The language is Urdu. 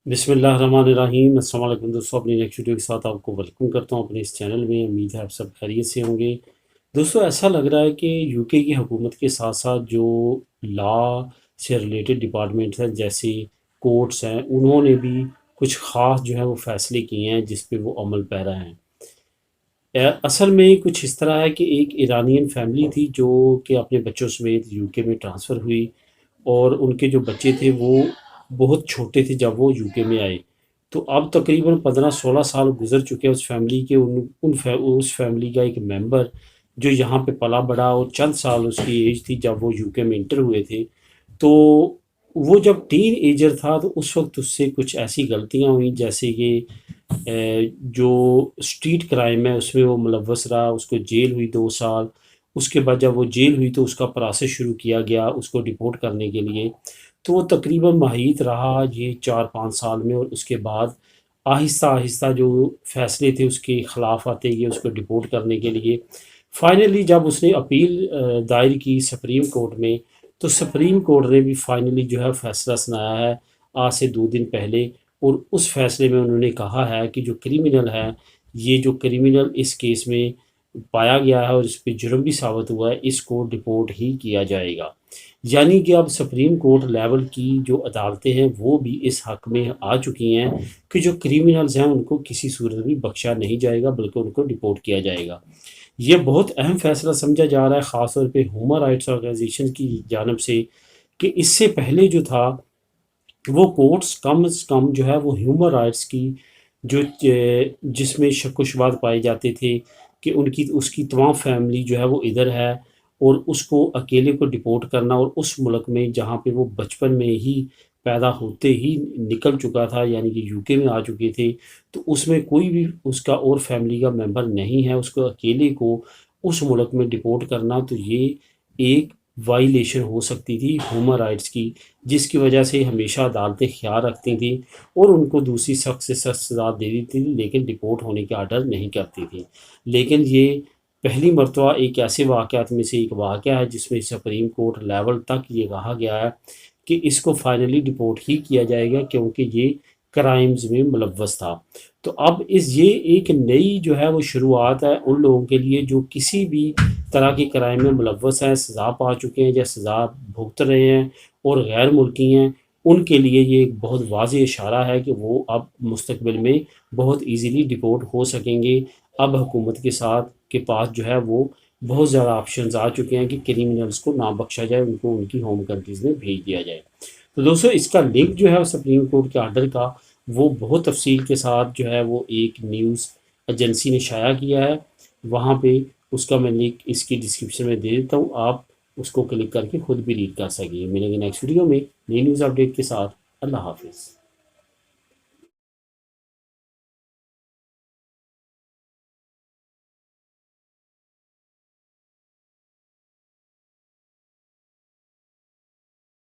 بسم اللہ الرحمن الرحیم۔ السلام علیکم دوستوں، اپنی نیکسٹ ویڈیو کے ساتھ آپ کو ویلکم کرتا ہوں اپنے اس چینل میں۔ امید ہے آپ سب خیریت سے ہوں گے۔ دوستوں، ایسا لگ رہا ہے کہ یو کے کی حکومت کے ساتھ ساتھ جو لا سے ریلیٹڈ ڈپارٹمنٹس ہیں جیسے کورٹس ہیں، انہوں نے بھی کچھ خاص جو ہے وہ فیصلے کیے ہیں جس پہ وہ عمل پیرا ہیں۔ اصل میں کچھ اس طرح ہے کہ ایک ایرانین فیملی تھی جو کہ اپنے بچوں سمیت یو کے میں ٹرانسفر ہوئی، اور ان کے جو بچے تھے وہ بہت چھوٹے تھے جب وہ یو کے میں آئے۔ تو اب تقریباً 15-16 سال گزر چکے ہیں اس فیملی کے۔ اس فیملی کا ایک ممبر جو یہاں پہ پلا بڑا، اور چند سال اس کی ایج تھی جب وہ یو کے میں انٹر ہوئے تھے، تو وہ جب ٹین ایجر تھا تو اس وقت اس سے کچھ ایسی غلطیاں ہوئیں جیسے کہ جو اسٹریٹ کرائم ہے اس میں وہ ملوث رہا، اس کو جیل ہوئی 2 سال۔ اس کے بعد جب وہ جیل ہوئی تو اس کا پروسیس شروع کیا گیا اس کو ڈپورٹ کرنے کے لیے۔ تو وہ تقریباً محیط رہا یہ 4-5 سال میں، اور اس کے بعد آہستہ آہستہ جو فیصلے تھے اس کے خلاف آتے گئے اس کو ڈپورٹ کرنے کے لیے۔ فائنلی جب اس نے اپیل دائر کی سپریم کورٹ میں، تو سپریم کورٹ نے بھی فائنلی جو ہے فیصلہ سنایا ہے آج سے 2 دن پہلے، اور اس فیصلے میں انہوں نے کہا ہے کہ جو کریمنل ہے، یہ جو کریمنل اس کیس میں پایا گیا ہے اور اس پہ جرم بھی ثابت ہوا ہے، اس کو ڈپورٹ ہی کیا جائے گا۔ یعنی کہ اب سپریم کورٹ لیول کی جو عدالتیں ہیں وہ بھی اس حق میں آ چکی ہیں کہ جو کریمنلز ہیں ان کو کسی صورت بھی بخشا نہیں جائے گا، بلکہ ان کو ڈپورٹ کیا جائے گا۔ یہ بہت اہم فیصلہ سمجھا جا رہا ہے، خاص طور پہ ہیومن رائٹس آرگنائزیشن کی جانب سے، کہ اس سے پہلے جو تھا وہ کورٹس کم از کم جو ہے وہ ہیومن رائٹس کی جو جس میں شک و شبہات پائے جاتے تھے کہ اس کی تمام فیملی جو ہے وہ ادھر ہے، اور اس کو اکیلے کو ڈپورٹ کرنا، اور اس ملک میں جہاں پہ وہ بچپن میں ہی پیدا ہوتے ہی نکل چکا تھا، یعنی کہ یو کے میں آ چکے تھے، تو اس میں کوئی بھی اس کا اور فیملی کا ممبر نہیں ہے، اس کو اکیلے کو اس ملک میں ڈپورٹ کرنا، تو یہ ایک وائلیشن ہو سکتی تھی ہیومن رائٹس کی، جس کی وجہ سے ہمیشہ عدالتیں خیال رکھتی تھیں اور ان کو دوسری سخت سے سخت سزا دے دیتی تھی، لیکن ڈپورٹ ہونے کے آرڈر نہیں کرتی تھی۔ لیکن یہ پہلی مرتبہ ایک ایسے واقعات میں سے ایک واقعہ ہے جس میں سپریم کورٹ لیول تک یہ کہا گیا ہے کہ اس کو فائنلی ڈپورٹ ہی کیا جائے گا، کیونکہ یہ کرائمز میں ملوث تھا۔ تو اب یہ ایک نئی جو ہے وہ شروعات ہے ان لوگوں کے لیے جو کسی بھی طرح کے کرائم میں ملوث ہیں، سزا پا چکے ہیں یا سزا بھگت رہے ہیں اور غیر ملکی ہیں۔ ان کے لیے یہ ایک بہت واضح اشارہ ہے کہ وہ اب مستقبل میں بہت ایزیلی ڈپورٹ ہو سکیں گے۔ اب حکومت کے ساتھ کے پاس جو ہے وہ بہت زیادہ آپشنز آ چکے ہیں کہ کریمنلز کو نہ بخشا جائے، ان کو ان کی ہوم کنٹریز میں بھیج دیا جائے۔ تو دوستو، اس کا لنک جو ہے سپریم کورٹ کے آرڈر کا، وہ بہت تفصیل کے ساتھ جو ہے وہ ایک نیوز ایجنسی نے شائع کیا ہے، وہاں پہ اس کا میں لنک اس کی ڈسکرپشن میں دے دیتا ہوں، آپ اس کو کلک کر کے خود بھی ریڈ کر سکیں۔ ملیں گے نیکسٹ ویڈیو میں نئی نیوز اپڈیٹ کے ساتھ۔ اللہ حافظ۔